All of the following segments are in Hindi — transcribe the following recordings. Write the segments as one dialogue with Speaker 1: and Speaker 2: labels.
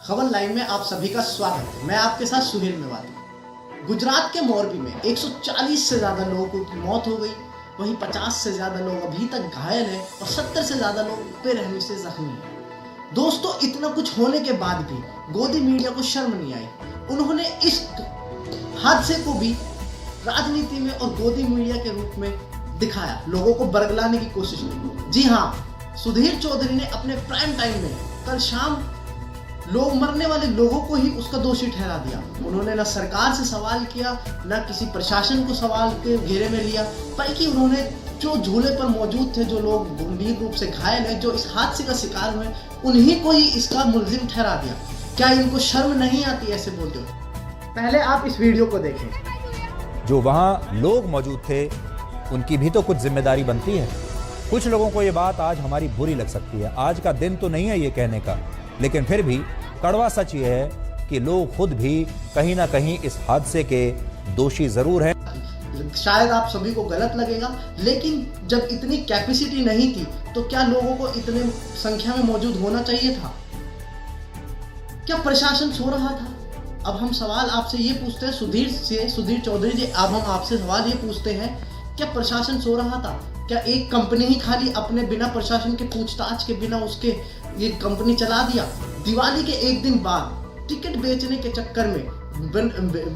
Speaker 1: खबर लाइव में आप सभी का स्वागत है। मैं आपके साथ सुहेल मेवाती। गुजरात के मोरबी में 140 से ज़्यादा लोगों की मौत हो गई, वहीं 50 से ज़्यादा लोग अभी तक घायल हैं और 70 से ज़्यादा लोग बेरहमी से जख्मी हैं। दोस्तों, इतना कुछ होने के बाद भी गोदी मीडिया को शर्म नहीं आई। उन्होंने इस हादसे को भी राजनीति में और गोदी मीडिया के रूप में दिखाया, लोगों को बरगलाने की कोशिश की। जी हाँ, सुधीर चौधरी ने अपने प्राइम टाइम में कल शाम लोग मरने वाले लोगों को ही उसका दोषी ठहरा दिया। उन्होंने न सरकार से सवाल किया, न किसी प्रशासन को सवाल के घेरे में लिया, बल्कि उन्होंने जो झूले पर मौजूद थे, जो लोग गंभीर रूप से घायल हैं, जो इस हादसे का शिकार हुए, उन्हीं को ही इसका मुलजिम ठहरा दिया। क्या इनको शर्म नहीं आती ऐसे बोलते हो? पहले आप इस वीडियो को देखें।
Speaker 2: जो वहाँ लोग मौजूद थे उनकी भी तो कुछ जिम्मेदारी बनती है। कुछ लोगों को ये बात आज हमारी बुरी लग सकती है, आज का दिन तो नहीं है ये कहने का, लेकिन फिर भी कड़वा सच ये है कि लोग खुद भी कहीं ना कहीं इस हादसे के दोषी जरूर हैं।
Speaker 1: शायद आप सभी को गलत लगेगा, लेकिन जब इतनी कैपेसिटी नहीं थी तो क्या लोगों को इतने संख्या में मौजूद होना चाहिए था? क्या प्रशासन सो रहा था? अब हम सवाल आपसे ये पूछते हैं, सुधीर चौधरी जी, अब हम आपसे सवाल ये पूछते हैं, क्या प्रशासन सो रहा था? क्या एक कंपनी ही खाली अपने बिना प्रशासन के पूछताछ के बिना उसके ये कंपनी चला दिया? दिवाली के एक दिन बाद टिकट बेचने के चक्कर में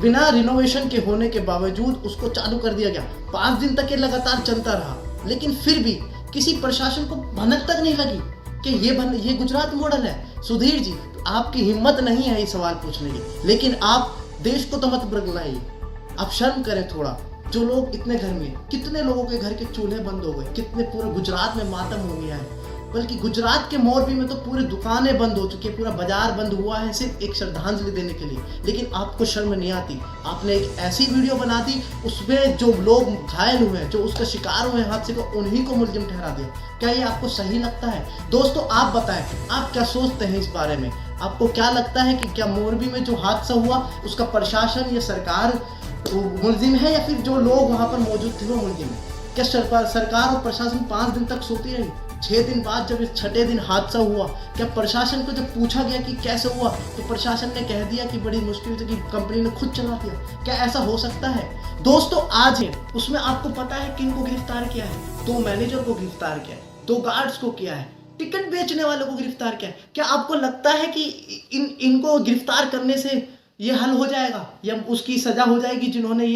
Speaker 1: बिना रिनोवेशन के होने के बावजूद उसको चालू कर दिया गया। 5 दिन तक ये लगातार चलता रहा, लेकिन फिर भी किसी प्रशासन को भनक तक नहीं लगी कि ये गुजरात मॉडल है। सुधीर जी, आपकी हिम्मत नहीं है ये सवाल पूछने की, लेकिन आप देश को तो मत बरगलाइए, आप शर्म करें थोड़ा। जो लोग इतने घर में, कितने लोगों के घर के चूल्हे बंद हो गए, कितने पूरे गुजरात में मातम हो गया है, बल्कि गुजरात के मोरबी में तो पूरी दुकानें बंद हो चुकी है, पूरा बाजार बंद हुआ है सिर्फ एक श्रद्धांजलि देने के लिए। लेकिन आपको शर्म नहीं आती। आपने एक ऐसी वीडियो बना दी, उसमें जो लोग घायल हुए हैं, जो उसका शिकार हुए हैं हादसे को, उन्हीं को मुलजिम ठहरा दिया। क्या ये आपको सही लगता है? दोस्तों, आप बताएं, आप क्या सोचते हैं इस बारे में? आपको क्या लगता है कि क्या मोरबी में जो हादसा हुआ उसका प्रशासन या सरकार मुलजिम है, या फिर जो लोग वहाँ पर मौजूद थे वो मुलजिम है? क्या सरकार और प्रशासन 5 दिन तक सोती रही? 6 दिन बाद जब इस 6ठे दिन हादसा हुआ, क्या प्रशासन को जब पूछा गया कि कैसे हुआ, तो प्रशासन ने कह दिया कि बड़ी मुश्किल से, कि कंपनी ने खुद चला दिया? क्या ऐसा हो सकता है? दोस्तों, आज है उसमें आपको पता है किन को गिरफ्तार किया है? 2 मैनेजर को गिरफ्तार किया है, 2 गार्ड्स को किया है, टिकट बेचने वालों को गिरफ्तार किया है। क्या आपको लगता है कि इनको गिरफ्तार करने से ये हल हो जाएगा, या उसकी सजा हो जाएगी जिन्होंने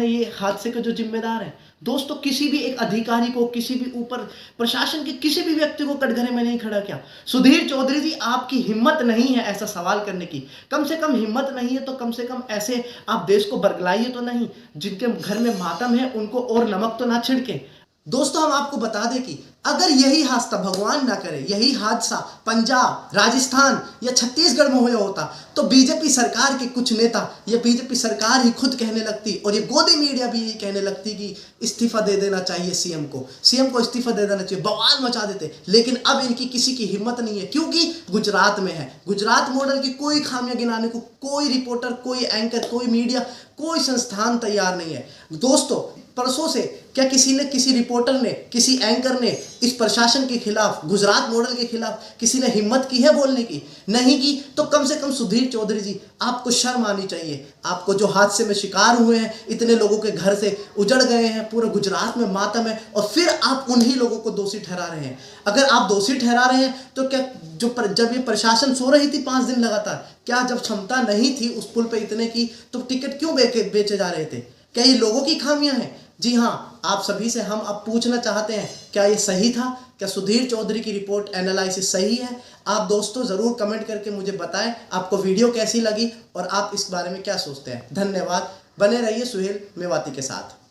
Speaker 1: ये हादसे के जो जिम्मेदार हैं? दोस्तों, किसी भी एक अधिकारी को, किसी भी ऊपर प्रशासन के किसी भी व्यक्ति को कटघरे में नहीं खड़ा किया। सुधीर चौधरी जी, आपकी हिम्मत नहीं है ऐसा सवाल करने की। कम से कम हिम्मत नहीं है तो कम से कम ऐसे आप देश को बरगलाइए तो नहीं। जिनके घर में मातम है उनको और नमक तो ना छिड़के। दोस्तों, हम आपको बता दें कि अगर यही हादसा, भगवान ना करे, यही हादसा पंजाब, राजस्थान या छत्तीसगढ़ में हुआ होता तो बीजेपी सरकार के कुछ नेता या बीजेपी सरकार ही खुद कहने लगती, और ये गोदी मीडिया भी यही कहने लगती कि इस्तीफा दे देना चाहिए सीएम को इस्तीफा दे देना चाहिए, बवाल मचा देते। लेकिन अब इनकी किसी की हिम्मत नहीं है, क्योंकि गुजरात में है। गुजरात मॉडल की कोई खामियां गिनाने को कोई रिपोर्टर, कोई एंकर, कोई मीडिया, कोई संस्थान तैयार नहीं है। दोस्तों, परसों से क्या किसी रिपोर्टर ने, किसी एंकर ने इस प्रशासन के खिलाफ, गुजरात मॉडल के खिलाफ किसी ने हिम्मत की है बोलने की? नहीं की। तो कम से कम सुधीर चौधरी जी, आपको शर्म आनी चाहिए। आपको जो हादसे में शिकार हुए हैं, इतने लोगों के घर से उजड़ गए हैं, पूरे गुजरात में मातम है, और फिर आप उन्हीं लोगों को दोषी ठहरा रहे हैं। अगर आप दोषी ठहरा रहे हैं तो क्या जब ये प्रशासन सो रही थी 5 दिन लगातार, क्या जब क्षमता नहीं थी उस पुल पे इतने की, तो टिकट क्यों बेचे जा रहे थे? क्या ये लोगों की खामियां हैं? जी हाँ, आप सभी से हम अब पूछना चाहते हैं, क्या ये सही था? क्या सुधीर चौधरी की रिपोर्ट एनालिसिस सही है? आप दोस्तों ज़रूर कमेंट करके मुझे बताएं आपको वीडियो कैसी लगी और आप इस बारे में क्या सोचते हैं। धन्यवाद। बने रहिए सुहेल मेवाती के साथ।